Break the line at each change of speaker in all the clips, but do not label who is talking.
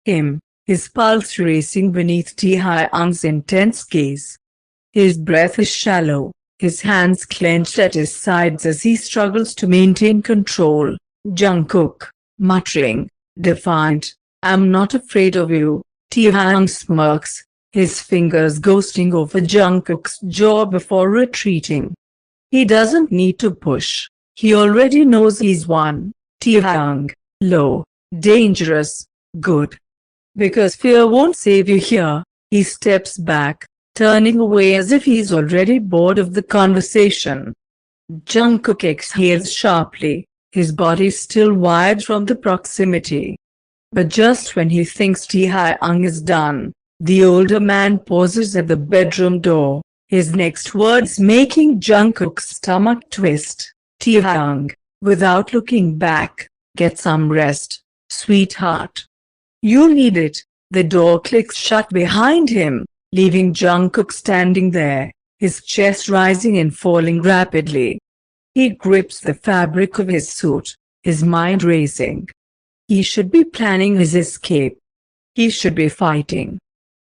his pulse racing beneath Taehyung's intense gaze. His breath is shallow, his hands clenched at his sides as he struggles to maintain control. Jungkook, muttering, defiant, "I'm not afraid of you." Taehyung smirks, his fingers ghosting over Jungkook's jaw before retreating. He doesn't need to push. He already knows he's won. Taehyung, low, dangerous, good. Because fear won't save you here. He steps back, turning away as if he's already bored of the conversation. Jungkook exhales sharply, his body still wired from the proximity. But just when he thinks Taehyung is done, the older man pauses at the bedroom door, his next words making Jungkook's stomach twist. "Taehyung," without looking back, "get some rest, sweetheart. You need it." The door clicks shut behind him, leaving Jungkook standing there, his chest rising and falling rapidly. He grips the fabric of his suit, his mind racing. He should be planning his escape. He should be fighting.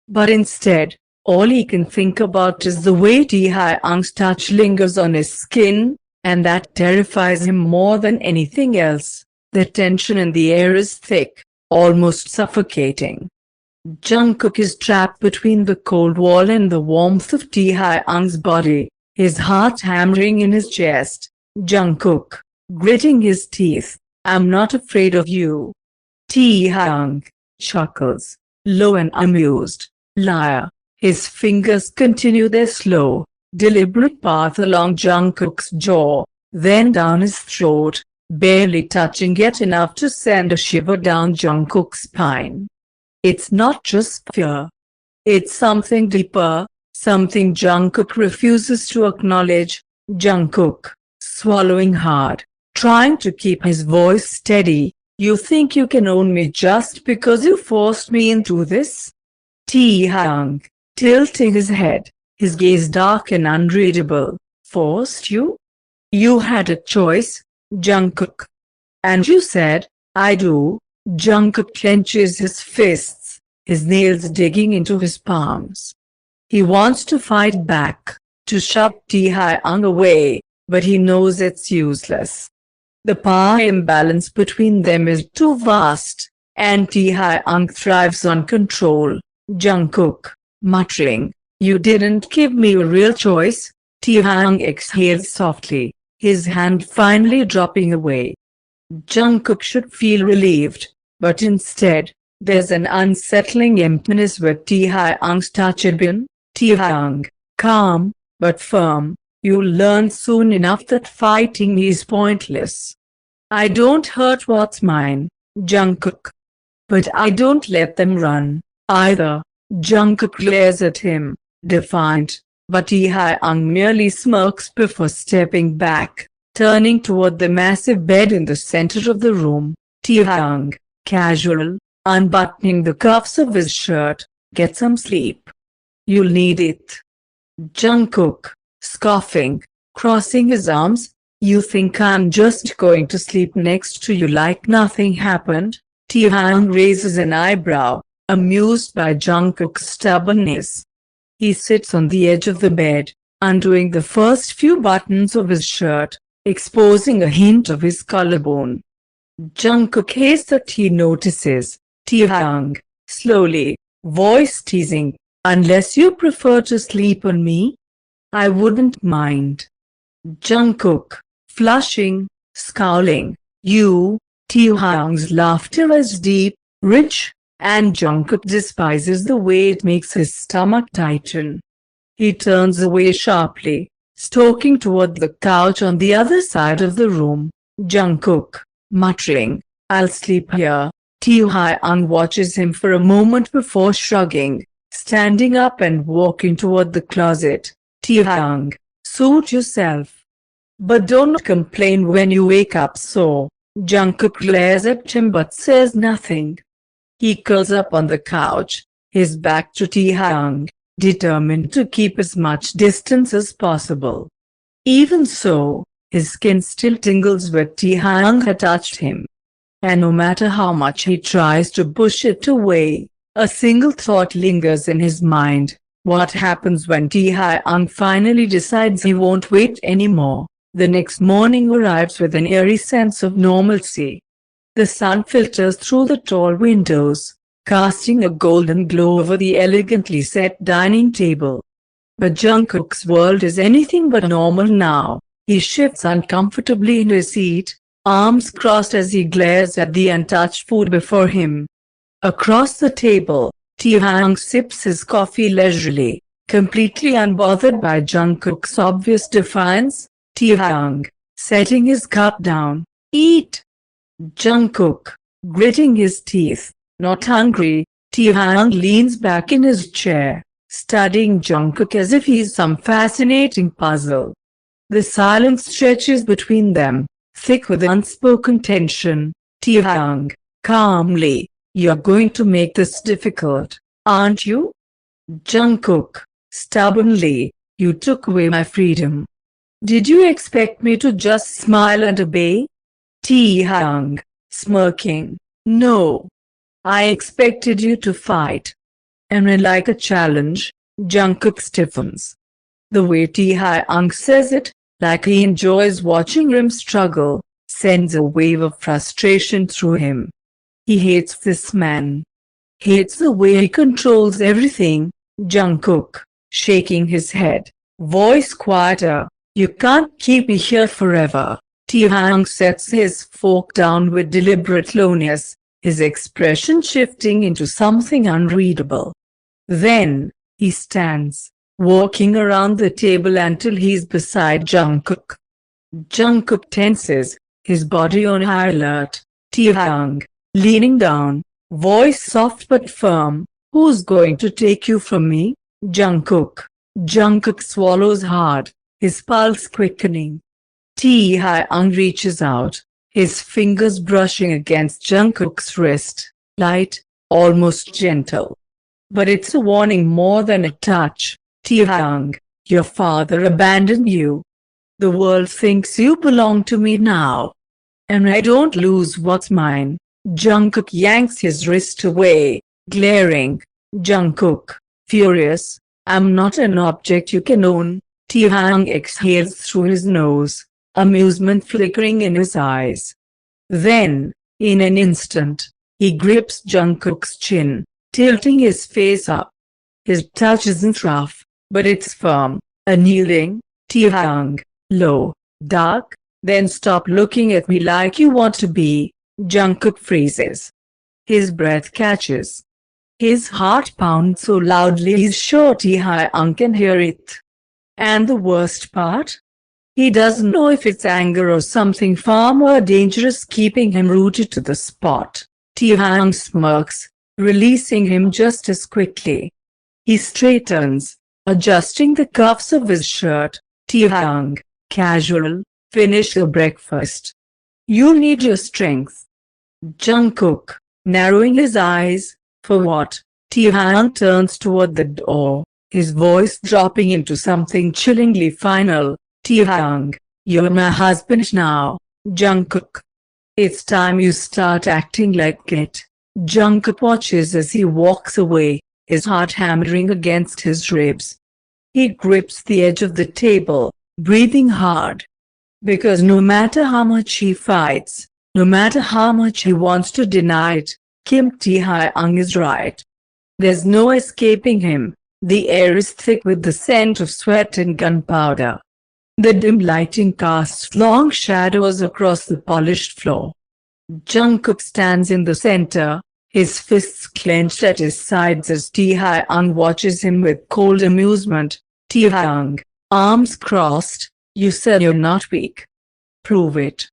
But instead, all he can think about is the way Taehyung's touch lingers on his skin, and that terrifies him more than anything else. The tension in the air is thick, almost suffocating. Jungkook is trapped between the cold wall and the warmth of Taehyung's body, his heart hammering in his chest. Jungkook, gritting his teeth, "I'm not afraid of you." Taehyung chuckles, low and amused. "Liar." His fingers continue their slow, deliberate path along Jungkook's jaw, then down his throat, barely touching yet enough to send a shiver down Jungkook's spine. It's not just fear. It's something deeper, something Jungkook refuses to acknowledge. Jungkook, swallowing hard, trying to keep his voice steady, "You think you can own me just because you forced me into this?" Taehyung, tilting his head, his gaze dark and unreadable. "Forced you? You had a choice, Jungkook. And you said, 'I do.'" Jungkook clenches his fists, his nails digging into his palms. He wants to fight back, to shove Taehyung away, but he knows it's useless. The power imbalance between them is too vast, and Taehyung thrives on control. Jungkook, muttering, "You didn't give me a real choice." Taehyung exhales softly, his hand finally dropping away. Jungkook should feel relieved, but instead, there's an unsettling emptiness where Taehyung's touch had been. "Taehyung, calm, but firm. You'll learn soon enough that fighting me is pointless." "I don't hurt what's mine, Jungkook. But I don't let them run, either." Jungkook glares at him, defiant, but Taehyung merely smirks before stepping back, turning toward the massive bed in the center of the room. Taehyung, casual, unbuttoning the cuffs of his shirt, "Get some sleep. You'll need it." Jungkook, scoffing, crossing his arms, "You think I'm just going to sleep next to you like nothing happened?" Taehyung raises an eyebrow, amused by Jungkook's stubbornness. He sits on the edge of the bed, undoing the first few buttons of his shirt, exposing a hint of his collarbone. Jungkook hates that he notices. Taehyung, slowly, voice teasing, "Unless you prefer to sleep on me, I wouldn't mind." Jungkook, flushing, scowling, "You." Taehyung's laughter is deep, rich, and Jungkook despises the way it makes his stomach tighten. He turns away sharply, stalking toward the couch on the other side of the room. Jungkook, muttering, "I'll sleep here." Taehyung watches him for a moment before shrugging, standing up and walking toward the closet. "Taehyung, suit yourself. But don't complain when you wake up sore." Jungkook glares at him but says nothing. He curls up on the couch, his back to Taehyung, determined to keep as much distance as possible. Even so, his skin still tingles where Taehyung had touched him. and no matter how much he tries to push it away, a single thought lingers in his mind. What happens when Taehyung finally decides he won't wait anymore? The next morning arrives with an eerie sense of normalcy. The sun filters through the tall windows, casting a golden glow over the elegantly set dining table. But Jungkook's world is anything but normal now. He shifts uncomfortably in his seat, arms crossed as he glares at the untouched food before him. Across the table, Taehyung sips his coffee leisurely, completely unbothered by Jungkook's obvious defiance. Taehyung, setting his cup down. Eat! Jungkook, gritting his teeth. Not hungry. Taehyung leans back in his chair, studying Jungkook as if he's some fascinating puzzle. The silence stretches between them, thick with unspoken tension. Taehyung, calmly, you're going to make this difficult, aren't you? Jungkook, stubbornly, you took away my freedom. Did you expect me to just smile and obey? Taehyung, smirking, no. I expected you to fight. And when like a challenge, Jungkook stiffens. The way Taehyung says it, like he enjoys watching him struggle, sends a wave of frustration through him. He hates this man. Hates the way he controls everything. Jungkook, shaking his head, voice quieter, you can't keep me here forever. Taehyung sets his fork down with deliberate slowness, his expression shifting into something unreadable. Then, he stands, walking around the table until he's beside Jungkook. Jungkook tenses, his body on high alert. Taehyung, leaning down, voice soft but firm, who's going to take you from me? Jungkook. Jungkook swallows hard, his pulse quickening. Taehyung reaches out, his fingers brushing against Jungkook's wrist, light, almost gentle. But it's a warning more than a touch. Taehyung, your father abandoned you. The world thinks you belong to me now. And I don't lose what's mine. Jungkook yanks his wrist away, glaring. Jungkook, furious, I'm not an object you can own. Taehyung exhales through his nose, amusement flickering in his eyes. Then, in an instant, he grips Jungkook's chin, tilting his face up. His touch isn't rough, but it's firm, unyielding. Taehyung, low, dark, then stop looking at me like you want to be. Jungkook freezes. His breath catches. His heart pounds so loudly he's sure Taehyung can hear it. And the worst part? He doesn't know if it's anger or something far more dangerous keeping him rooted to the spot. Taehyung smirks, releasing him just as quickly. He straightens, adjusting the cuffs of his shirt. Taehyung, casual, finish your breakfast. You need your strength. Jungkook, narrowing his eyes, for what? Taehyung turns toward the door, his voice dropping into something chillingly final. Taehyung, you're my husband now. Jungkook. It's time you start acting like it. Jungkook watches as he walks away, his heart hammering against his ribs. He grips the edge of the table, breathing hard. Because no matter how much he fights, no matter how much he wants to deny it, Kim Taehyung is right. There's no escaping him. The air is thick with the scent of sweat and gunpowder. The dim lighting casts long shadows across the polished floor. Jungkook stands in the center, his fists clenched at his sides as Taehyung watches him with cold amusement. Taehyung, arms crossed, you said you're not weak. Prove it.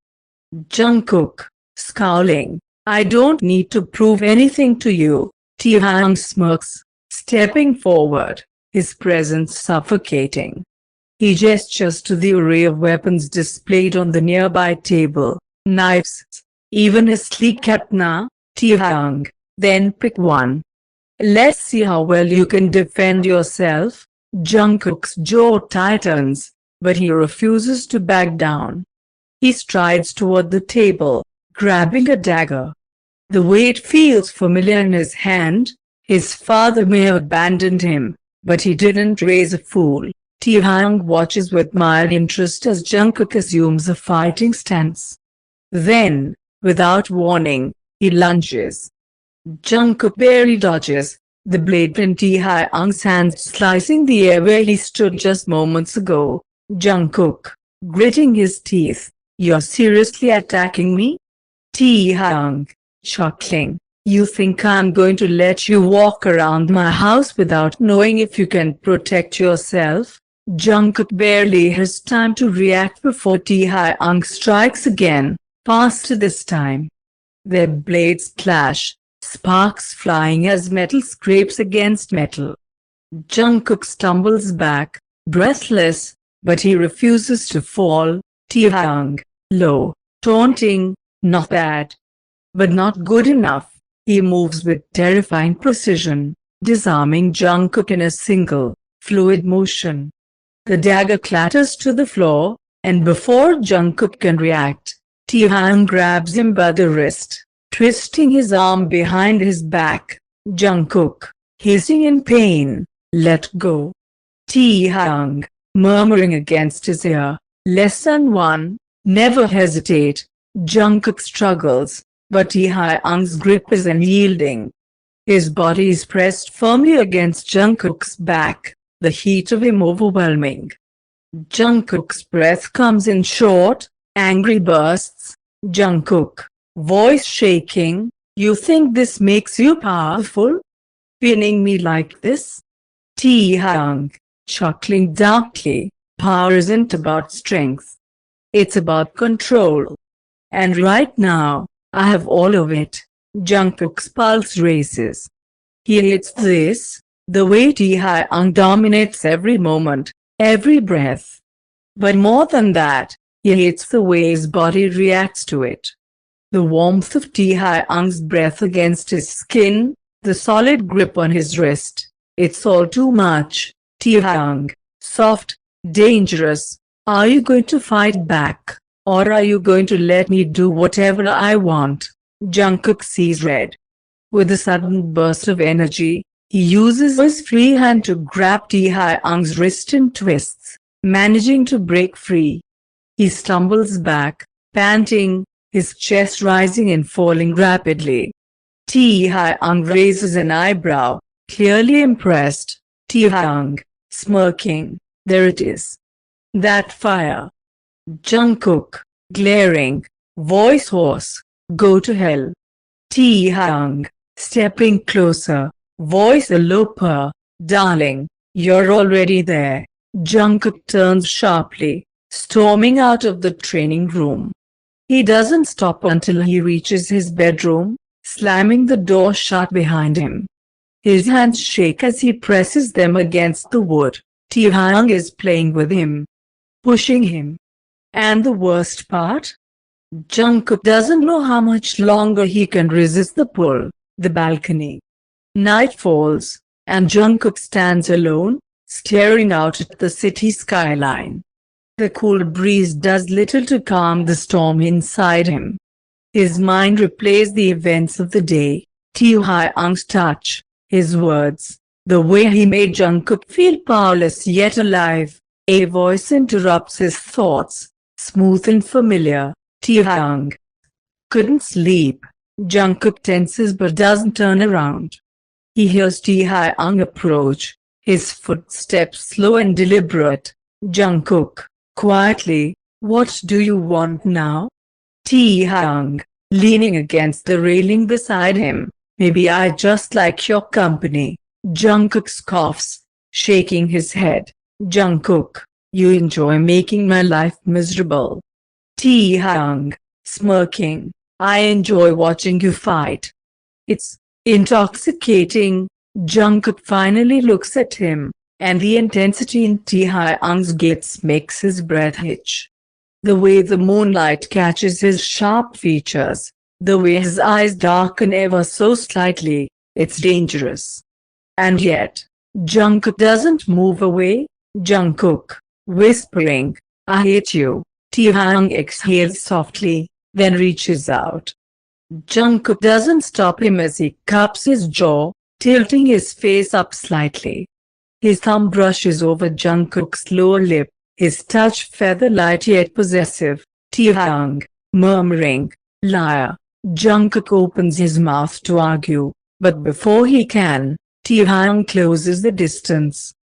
Jungkook, scowling, I don't need to prove anything to you. Taehyung smirks, stepping forward, his presence suffocating. He gestures to the array of weapons displayed on the nearby table, knives, even a sleek katana. Taehyung, then pick one. Let's see how well you can defend yourself. Jungkook's jaw tightens, but he refuses to back down. He strides toward the table, grabbing a dagger. The weight feels familiar in his hand. His father may have abandoned him, but he didn't raise a fool. Taehyung watches with mild interest as Jungkook assumes a fighting stance. Then, without warning, he lunges. Jungkook barely dodges, the blade in Taehyung's hand slicing the air where he stood just moments ago. Jungkook, gritting his teeth, "You're seriously attacking me?" Taehyung, chuckling, "You think I'm going to let you walk around my house without knowing if you can protect yourself?" Jungkook barely has time to react before Taehyung strikes again, faster this time. Their blades clash, sparks flying as metal scrapes against metal. Jungkook stumbles back, breathless, but he refuses to fall. Taehyung, low, taunting, "Not bad, but not good enough." He moves with terrifying precision, disarming Jungkook in a single, fluid motion. The dagger clatters to the floor, and before Jungkook can react, Taehyung grabs him by the wrist, twisting his arm behind his back. Jungkook, hissing in pain, "Let go." Taehyung, murmuring against his ear, "Lesson 1, never hesitate." Jungkook struggles, but Taehyung's grip is unyielding. His body is pressed firmly against Jungkook's back, the heat of him overwhelming. Jungkook's breath comes in short, angry bursts. Jungkook, voice shaking, "You think this makes you powerful? Pinning me like this?" Taehyung, chuckling darkly, "Power isn't about strength. It's about control. And right now, I have all of it." Jungkook's pulse races. He hates this, the way Taehyung dominates every moment, every breath. But more than that, he hates the way his body reacts to it. The warmth of Taehyung's breath against his skin, the solid grip on his wrist. It's all too much. Taehyung, soft, dangerous, are you going to fight back, or are you going to let me do whatever I want? Jungkook sees red. With a sudden burst of energy, he uses his free hand to grab Taehyung's wrist and twists, managing to break free. He stumbles back, panting, his chest rising and falling rapidly. Taehyung raises an eyebrow, clearly impressed. Taehyung, smirking, "There it is. That fire." Jungkook, glaring, voice hoarse, "Go to hell." Taehyung, stepping closer, voice a low purr, "Darling, you're already there." Jungkook turns sharply, storming out of the training room. He doesn't stop until he reaches his bedroom, slamming the door shut behind him. His hands shake as he presses them against the wood. Taehyung is playing with him, pushing him. And the worst part? Jungkook doesn't know how much longer he can resist the pull. The balcony. Night falls, and Jungkook stands alone, staring out at the city skyline. The cool breeze does little to calm the storm inside him. His mind replays the events of the day, Taehyung's touch, his words, the way he made Jungkook feel powerless yet alive. A voice interrupts his thoughts, smooth and familiar. Taehyung. Couldn't sleep. Jungkook tenses but doesn't turn around. He hears Taehyung approach, his footsteps slow and deliberate. Jungkook, quietly, "What do you want now?" Taehyung, leaning against the railing beside him, "Maybe I just like your company." Jungkook scoffs, shaking his head. Jungkook, "You enjoy making my life miserable." Taehyung, smirking, "I enjoy watching you fight. It's intoxicating." Jungkook finally looks at him, and the intensity in Taehyung's gaze makes his breath hitch. The way the moonlight catches his sharp features, the way his eyes darken ever so slightly, it's dangerous. And yet, Jungkook doesn't move away. Jungkook, whispering, "I hate you." Taehyung exhales softly, then reaches out. Jungkook doesn't stop him as he cups his jaw, tilting his face up slightly. His thumb brushes over Jungkook's lower lip, his touch feather-light yet possessive. Taehyung, murmuring, "Liar." Jungkook opens his mouth to argue, but before he can, Taehyung closes the distance.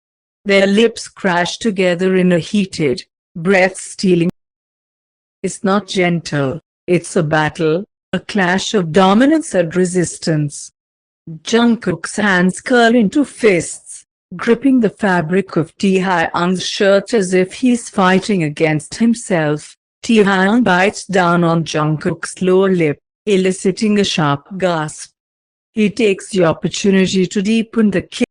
Their lips crash together in a heated, breath-stealing. It's not gentle, it's a battle, a clash of dominance and resistance. Jungkook's hands curl into fists, gripping the fabric of Taehyung's shirt as if he's fighting against himself. Taehyung bites down on Jungkook's lower lip, eliciting a sharp gasp. He takes the opportunity to deepen the kiss,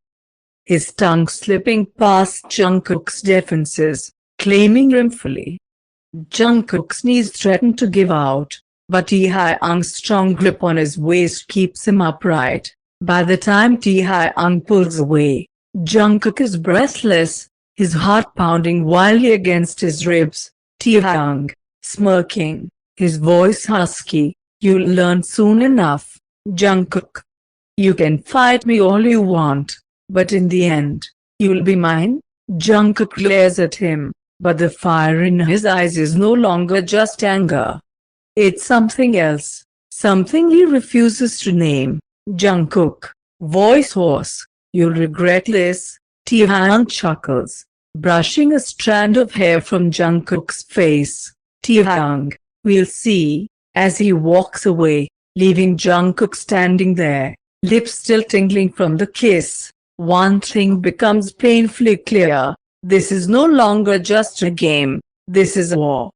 his tongue slipping past Jungkook's defenses, claiming him fully. Jungkook's knees threaten to give out, but Taehyung's strong grip on his waist keeps him upright. By the time Taehyung pulls away, Jungkook is breathless, his heart pounding wildly against his ribs. Taehyung, smirking, his voice husky, "You'll learn soon enough, Jungkook. You can fight me all you want, but in the end, you'll be mine." Jungkook glares at him, but the fire in his eyes is no longer just anger. It's something else, something he refuses to name. "Jungkook," voice hoarse, "you'll regret this." Taehyung chuckles, brushing a strand of hair from Jungkook's face. "Taehyung, we'll see," as he walks away, leaving Jungkook standing there, lips still tingling from the kiss. One thing becomes painfully clear: this is no longer just a game, this is a war.